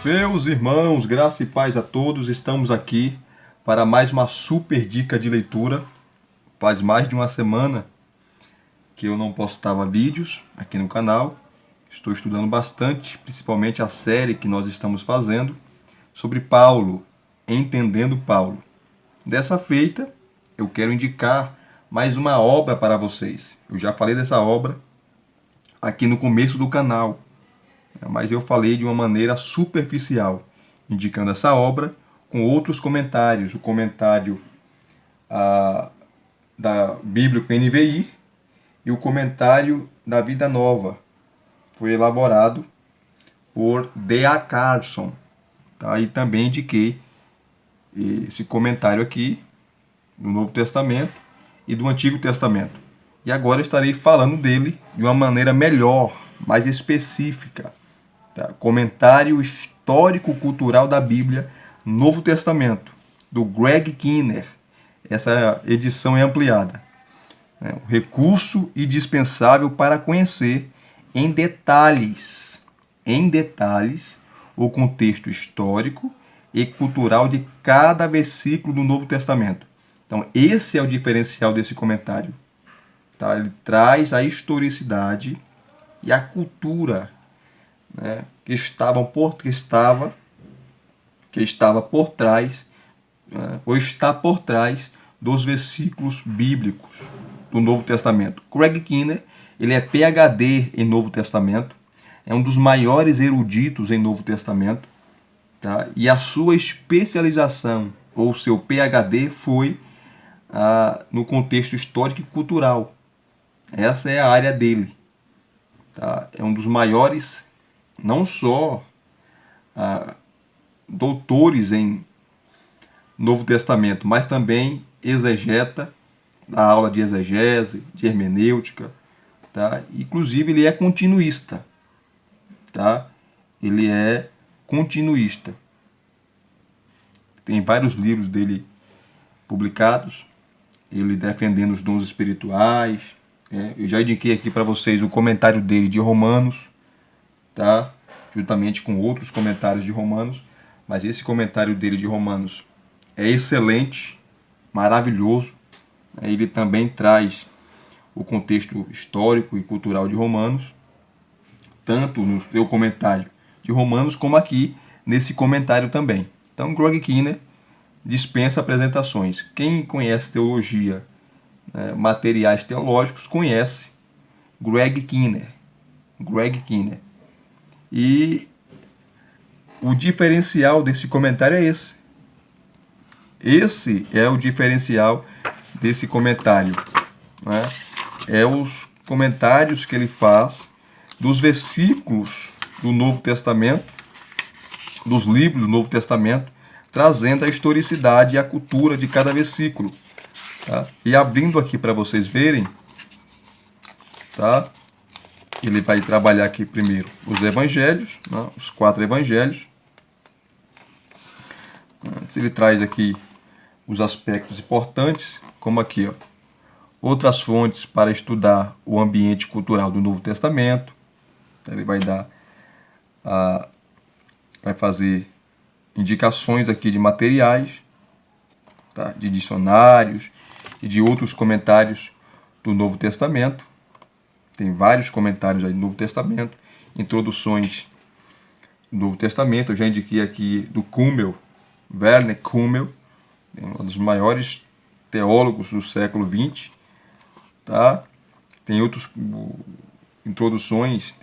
Meus irmãos, graça e paz a todos, estamos aqui para mais uma super dica de leitura. Faz mais de uma semana que eu não postava vídeos aqui no canal. Estou estudando bastante, principalmente a série que nós estamos fazendo sobre Paulo, Entendendo Paulo. Dessa feita, eu quero indicar mais uma obra para vocês. Eu já falei dessa obra aqui no começo do canal, mas eu falei de uma maneira superficial, indicando essa obra com outros comentários. O comentário da Bíblica NVI e o comentário da Vida Nova. Foi elaborado por D.A. Carson. Tá? E também indiquei esse comentário aqui do Novo Testamento e do Antigo Testamento. E agora estarei falando dele de uma maneira melhor, mais específica. Tá? Comentário histórico-cultural da Bíblia, Novo Testamento, do Greg Kinnear. Essa edição é ampliada. Um recurso indispensável para conhecer em detalhes, o contexto histórico e cultural de cada versículo do Novo Testamento. Então, esse é o diferencial desse comentário. Tá? Ele traz a historicidade e a cultura, né, que estava por trás, né, ou está por trás dos versículos bíblicos do Novo Testamento. Greg Kinnear, ele é PhD em Novo Testamento, é um dos maiores eruditos em Novo Testamento, tá? E a sua especialização, ou seu PhD, foi no contexto histórico e cultural. Essa é a área dele. Tá? É um dos maiores, não só doutores em Novo Testamento, mas também exegeta, da aula de exegese, de hermenêutica. Tá? Inclusive, ele é continuista. Tá? Ele é continuista. Tem vários livros dele publicados, ele defendendo os dons espirituais. Eu já indiquei aqui para vocês o comentário dele de Romanos, tá? Juntamente com outros comentários de Romanos, mas esse comentário dele de Romanos é excelente, maravilhoso. Ele também traz o contexto histórico e cultural de Romanos, tanto no seu comentário de Romanos como aqui nesse comentário também. Então, Greg Kinnear dispensa apresentações. Quem conhece teologia, materiais teológicos, conhece Greg Kinnear. E o diferencial desse comentário é esse. Esse é o diferencial desse comentário. Né? É os comentários que ele faz dos versículos do Novo Testamento, dos livros do Novo Testamento, trazendo a historicidade e a cultura de cada versículo. Tá? E abrindo aqui para vocês verem, tá? Ele vai trabalhar aqui primeiro os evangelhos, né? Os 4 evangelhos. Antes ele traz aqui os aspectos importantes, como aqui, ó, outras fontes para estudar o ambiente cultural do Novo Testamento. Ele vai fazer indicações aqui de materiais, tá? De dicionários e de outros comentários do Novo Testamento. Tem vários comentários aí do Novo Testamento, introduções do Novo Testamento. Eu já indiquei aqui do Kummel, Werner Kummel, um dos maiores teólogos do século XX. Tá? Tem outras introduções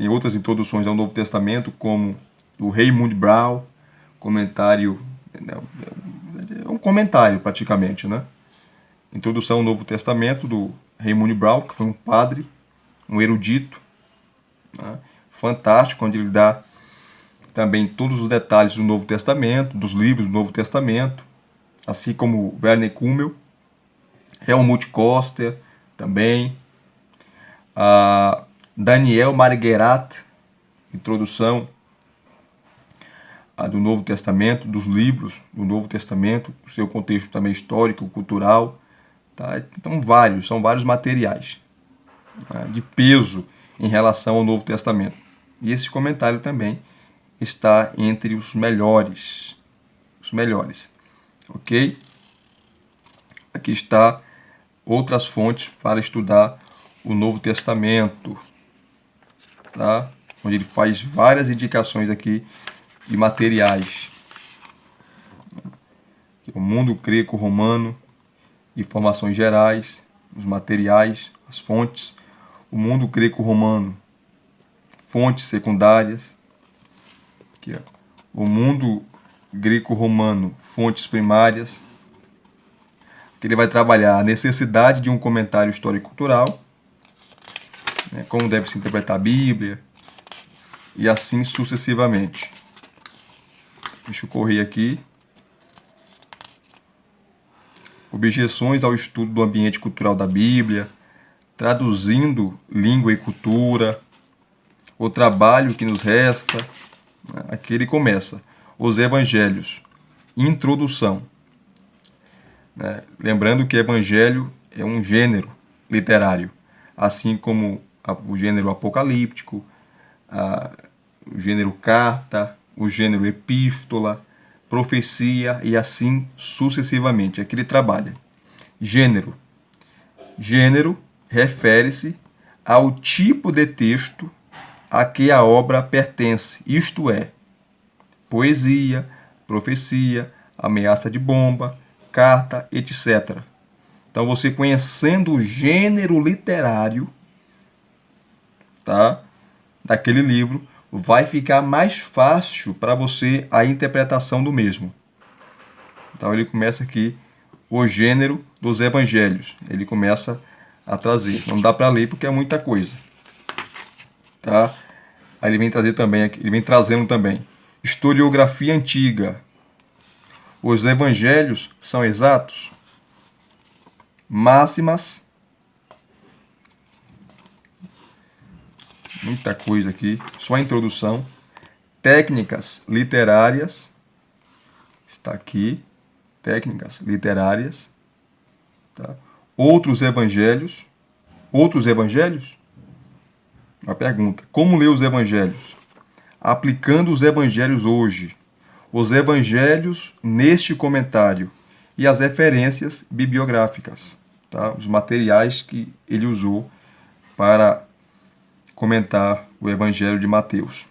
ao Novo Testamento, como do Raymond Brown, comentário, é um comentário praticamente, né? Introdução ao Novo Testamento do Raymond Brown, que foi um padre, um erudito, né? Fantástico, onde ele dá também todos os detalhes do Novo Testamento, dos livros do Novo Testamento, assim como Werner Kummel, Helmut Koster também, Daniel Marguerat, introdução do Novo Testamento, dos livros do Novo Testamento, o seu contexto também histórico, cultural. Tá? Então, são vários materiais, né, de peso em relação ao Novo Testamento. E esse comentário também está entre os melhores. Os melhores. Ok? Aqui está outras fontes para estudar o Novo Testamento, tá? Onde ele faz várias indicações aqui de materiais. O mundo greco-romano, informações gerais, os materiais, as fontes. O mundo greco-romano, fontes secundárias. Aqui, ó. O mundo greco-romano, fontes primárias. Que ele vai trabalhar a necessidade de um comentário histórico-cultural, né, como deve se interpretar a Bíblia, e assim sucessivamente. Deixa eu correr aqui. Objeções ao estudo do ambiente cultural da Bíblia, traduzindo língua e cultura, o trabalho que nos resta. Aqui ele começa. Os Evangelhos. Introdução. Lembrando que evangelho é um gênero literário, assim como o gênero apocalíptico, o gênero carta, o gênero epístola, profecia e assim sucessivamente. Aqui ele trabalha. Gênero. Gênero refere-se ao tipo de texto a que a obra pertence, isto é, poesia, profecia, ameaça de bomba, carta, etc. Então, você conhecendo o gênero literário, tá, daquele livro, vai ficar mais fácil para você a interpretação do mesmo. Então, ele começa aqui o gênero dos evangelhos. Ele começa a trazer. Não dá para ler porque é muita coisa. Tá? Aí ele vem trazer também, ele vem trazendo também historiografia antiga. Os evangelhos são exatos? Máximas. Muita coisa aqui. Só a introdução. Técnicas literárias. Está aqui. Técnicas literárias. Tá? Outros evangelhos. Outros evangelhos? Uma pergunta. Como ler os evangelhos? Aplicando os evangelhos hoje. Os evangelhos neste comentário. E as referências bibliográficas. Tá? Os materiais que ele usou para comentar o Evangelho de Mateus.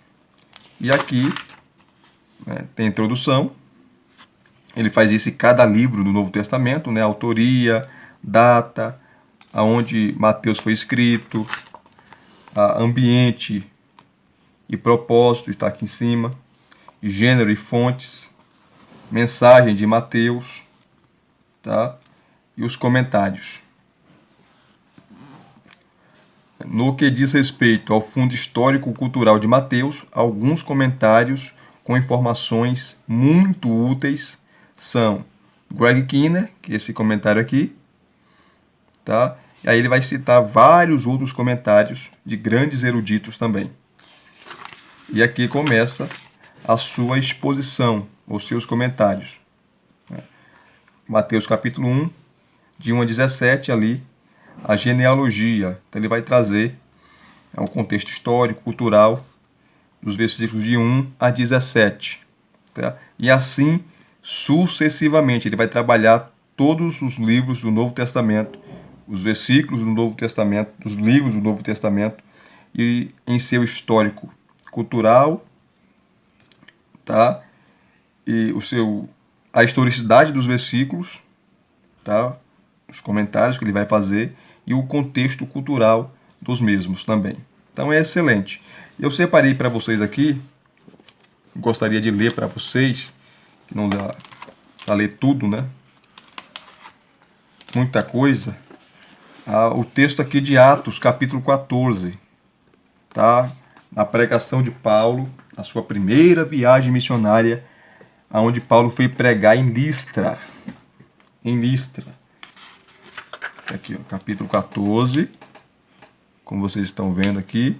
E aqui, né, tem a introdução. Ele faz isso em cada livro do Novo Testamento, né? Autoria, data, aonde Mateus foi escrito, ambiente e propósito, está aqui em cima, gênero e fontes, mensagem de Mateus, tá? E os comentários. No que diz respeito ao fundo histórico-cultural de Mateus, alguns comentários com informações muito úteis são Greg Kinner, que é esse comentário aqui, tá? E aí ele vai citar vários outros comentários de grandes eruditos também. E aqui começa a sua exposição, os seus comentários. Mateus capítulo 1, de 1 a 17, ali, a genealogia. Então ele vai trazer um contexto histórico, cultural, dos versículos de 1 a 17. Tá? E assim sucessivamente. Ele vai trabalhar todos os livros do Novo Testamento, os versículos do Novo Testamento, dos livros do Novo Testamento, e em seu histórico cultural, tá? E a historicidade dos versículos, tá? Os comentários que ele vai fazer e o contexto cultural dos mesmos também. Então é excelente. Eu separei para vocês aqui, gostaria de ler para vocês, que não dá para ler tudo, né? Muita coisa. O texto aqui de Atos, capítulo 14, tá? Na pregação de Paulo, a sua primeira viagem missionária, aonde Paulo foi pregar em Listra. Em Listra. Aqui, ó, capítulo 14, como vocês estão vendo aqui,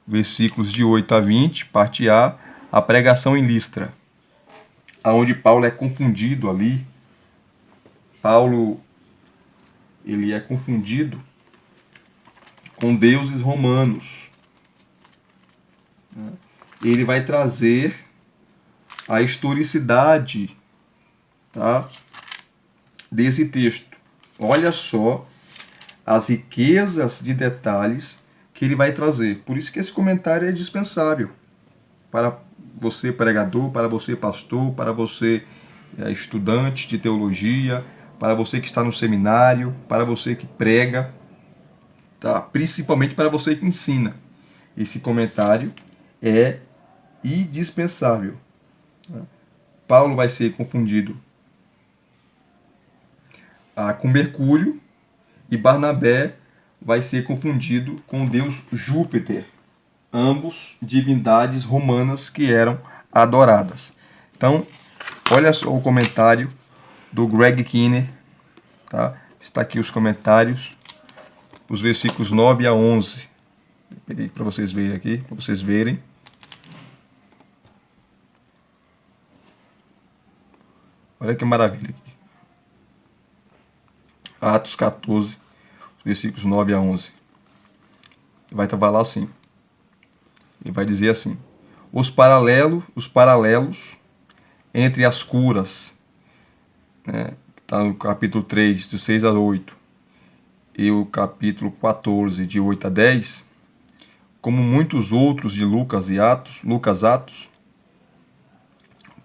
versículos de 8 a 20, parte a pregação em Listra, aonde Paulo é confundido ali. Paulo, ele é confundido com deuses romanos. ele vai trazer a historicidade, tá, desse texto. Olha só as riquezas de detalhes que ele vai trazer. Por isso que esse comentário é dispensável para você pregador, para você pastor, para você estudante de teologia, para você que está no seminário, para você que prega, tá? Principalmente para você que ensina. Esse comentário é indispensável. Paulo vai ser confundido com Mercúrio e Barnabé vai ser confundido com o deus Júpiter, ambos divindades romanas que eram adoradas. Então, olha só o comentário do Greg Kinnear, tá? Está aqui os comentários, os versículos 9 a 11. Peguei para vocês verem aqui, para vocês verem. Olha que maravilha aqui. Atos 14, versículos 9 a 11. Vai trabalhar lá assim. Ele vai dizer assim: os paralelos entre as curas, né, que está no capítulo 3, de 6 a 8, e o capítulo 14, de 8 a 10, como muitos outros de Lucas Atos,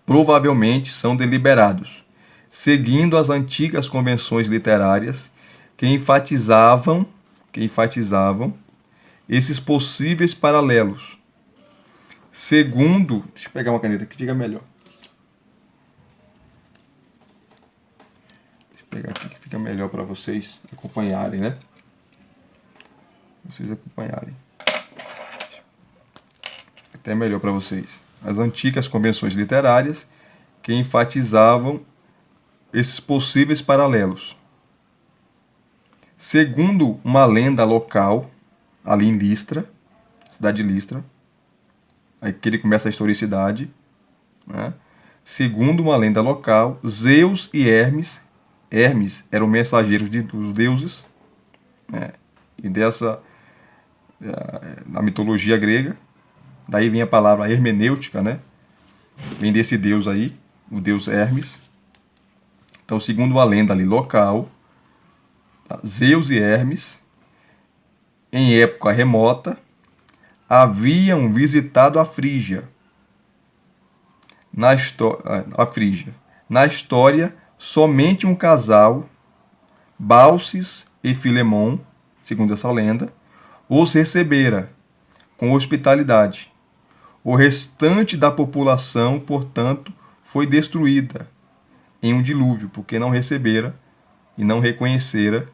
provavelmente são deliberados, seguindo as antigas convenções literárias que enfatizavam esses possíveis paralelos. Segundo, deixa eu pegar uma caneta que fica melhor. Deixa eu pegar aqui que fica melhor para vocês acompanharem, né? Vocês acompanharem. Até melhor para vocês. As antigas convenções literárias que enfatizavam esses possíveis paralelos. Segundo uma lenda local, ali em Listra, cidade de Listra, aí que ele começa a historicidade, né? Segundo uma lenda local, Zeus e Hermes eram mensageiros dos deuses, né? E na mitologia grega, daí vem a palavra hermenêutica, né? Vem desse deus aí, o deus Hermes. Então, segundo a lenda ali local, tá? Zeus e Hermes, em época remota, haviam visitado a Frígia. Na história, somente um casal, Baucis e Filemon, segundo essa lenda, os recebera com hospitalidade. O restante da população, portanto, foi destruída em um dilúvio, porque não recebera e não reconhecera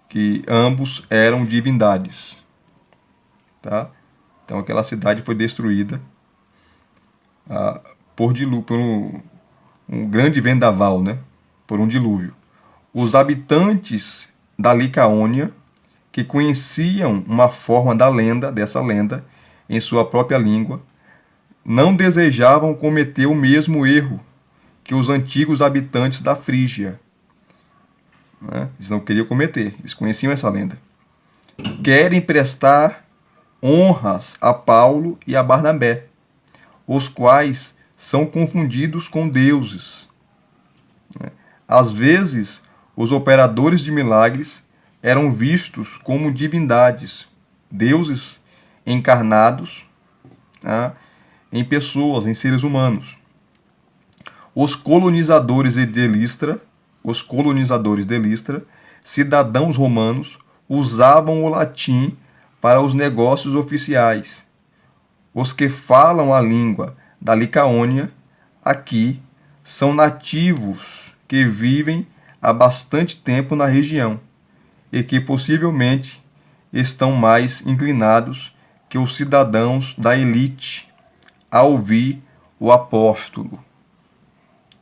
que ambos eram divindades. Tá? Então aquela cidade foi destruída por um grande vendaval, né? Por um dilúvio. Os habitantes da Licaônia, que conheciam uma forma dessa lenda, em sua própria língua, não desejavam cometer o mesmo erro que os antigos habitantes da Frígia. Né? Eles não queriam cometer, eles conheciam essa lenda. Querem prestar honras a Paulo e a Barnabé, os quais são confundidos com deuses. Às vezes, os operadores de milagres eram vistos como divindades, deuses encarnados, tá, em pessoas, em seres humanos. Os colonizadores de Listra, cidadãos romanos, usavam o latim para os negócios oficiais. Os que falam a língua da Licaônia aqui são nativos que vivem há bastante tempo na região e que possivelmente estão mais inclinados que os cidadãos da elite a ouvir o apóstolo.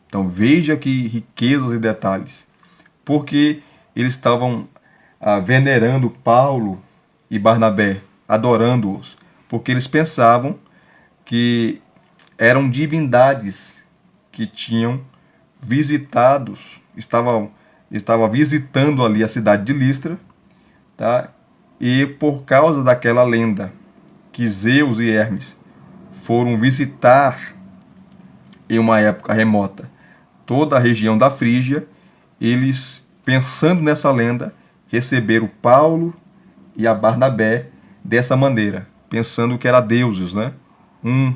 Então veja que riquezas e detalhes. Porque eles estavam venerando Paulo e Barnabé, adorando-os, porque eles pensavam que eram divindades que tinham estava visitando ali a cidade de Listra, tá? E por causa daquela lenda que Zeus e Hermes foram visitar em uma época remota toda a região da Frígia, eles, pensando nessa lenda, receberam Paulo e a Barnabé dessa maneira, pensando que era deuses, né? Um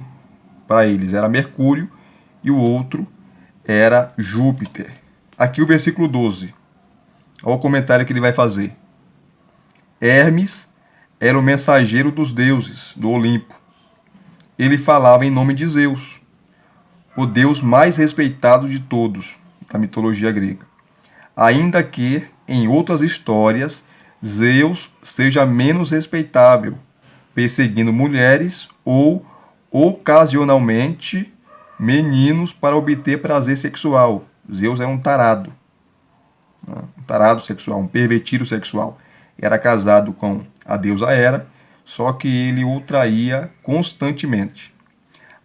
para eles era Mercúrio e o outro era Júpiter. Aqui o versículo 12. Olha o comentário que ele vai fazer. Hermes era o mensageiro dos deuses do Olimpo. Ele falava em nome de Zeus, o deus mais respeitado de todos da mitologia grega. Ainda que, em outras histórias, Zeus seja menos respeitável, perseguindo mulheres ou, ocasionalmente, meninos para obter prazer sexual. Zeus era um tarado sexual, um pervertido sexual. Era casado com a deusa Hera, só que ele o traía constantemente.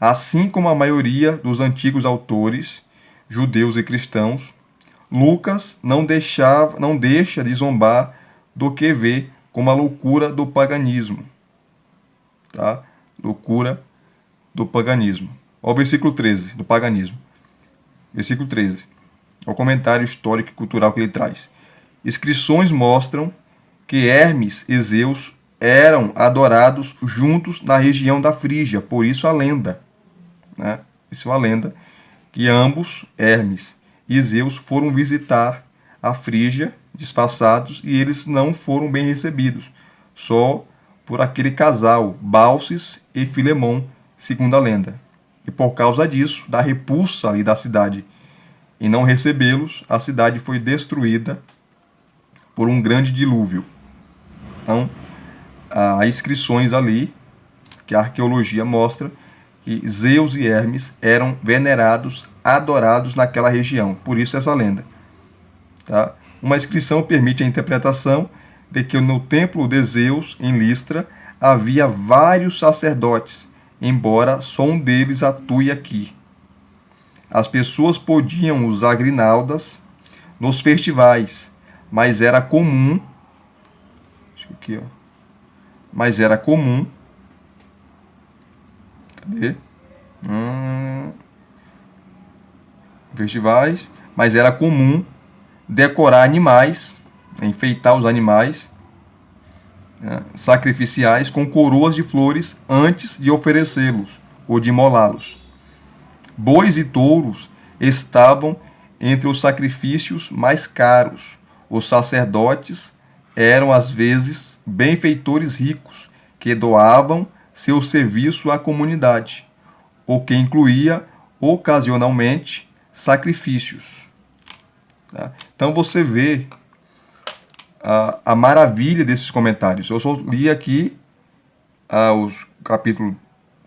Assim como a maioria dos antigos autores, judeus e cristãos, Lucas não deixa de zombar do que vê como a loucura do paganismo. Tá? Loucura do paganismo. Olha o versículo 13, do paganismo. Versículo 13. Olha o comentário histórico e cultural que ele traz. Inscrições mostram que Hermes e Zeus eram adorados juntos na região da Frígia, por isso a lenda. Né? Isso é uma lenda que ambos, Hermes e Zeus, foram visitar a Frígia disfarçados e eles não foram bem recebidos, só por aquele casal, Baucis e Filemon, segundo a lenda. E por causa disso, da repulsa ali da cidade em não recebê-los, a cidade foi destruída por um grande dilúvio. Então, há inscrições ali que a arqueologia mostra que Zeus e Hermes eram venerados, adorados naquela região. Por isso essa lenda. Tá? Uma inscrição permite a interpretação de que no templo de Zeus, em Listra, havia vários sacerdotes, embora só um deles atue aqui. As pessoas podiam usar grinaldas nos festivais, mas era comum. Aqui, ó. Mas era comum. Cadê? Festivais, mas era comum decorar animais, enfeitar os animais sacrificiais com coroas de flores antes de oferecê-los ou de imolá-los. Bois e touros estavam entre os sacrifícios mais caros. Os sacerdotes eram às vezes benfeitores ricos que doavam seu serviço à comunidade, o que incluía ocasionalmente sacrifícios. Tá? Então você vê a maravilha desses comentários. Eu só li aqui os capítulo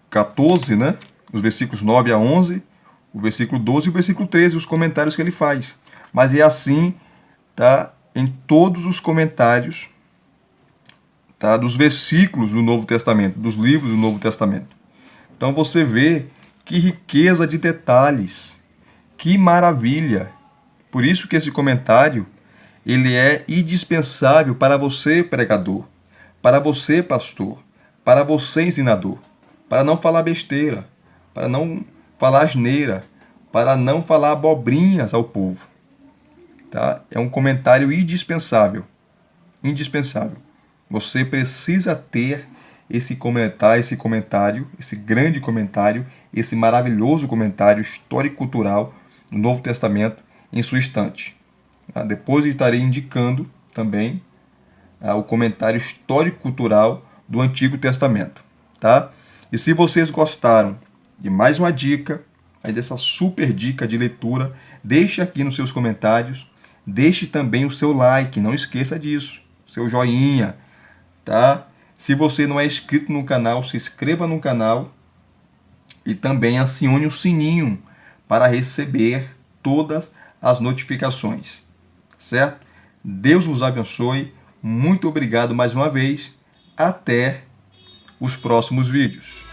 14, né? Os versículos 9 a 11, o versículo 12 e o versículo 13, os comentários que ele faz. Mas é assim, tá? Em todos os comentários, tá? Dos versículos do Novo Testamento, dos livros do Novo Testamento. Então você vê que riqueza de detalhes, que maravilha. Por isso que esse comentário ele é indispensável para você, pregador, para você, pastor, para você, ensinador, para não falar besteira, para não falar asneira, para não falar abobrinhas ao povo. Tá? É um comentário indispensável. Indispensável. Você precisa ter esse comentário, esse grande comentário, esse maravilhoso comentário histórico-cultural do Novo Testamento em sua estante. Depois eu estarei indicando também o comentário histórico-cultural do Antigo Testamento. Tá? E se vocês gostaram de mais uma dica, aí dessa super dica de leitura, deixe aqui nos seus comentários, deixe também o seu like, não esqueça disso, seu joinha, tá? Se você não é inscrito no canal, se inscreva no canal e também acione o sininho para receber todas as notificações, certo? Deus nos abençoe, muito obrigado mais uma vez, até os próximos vídeos.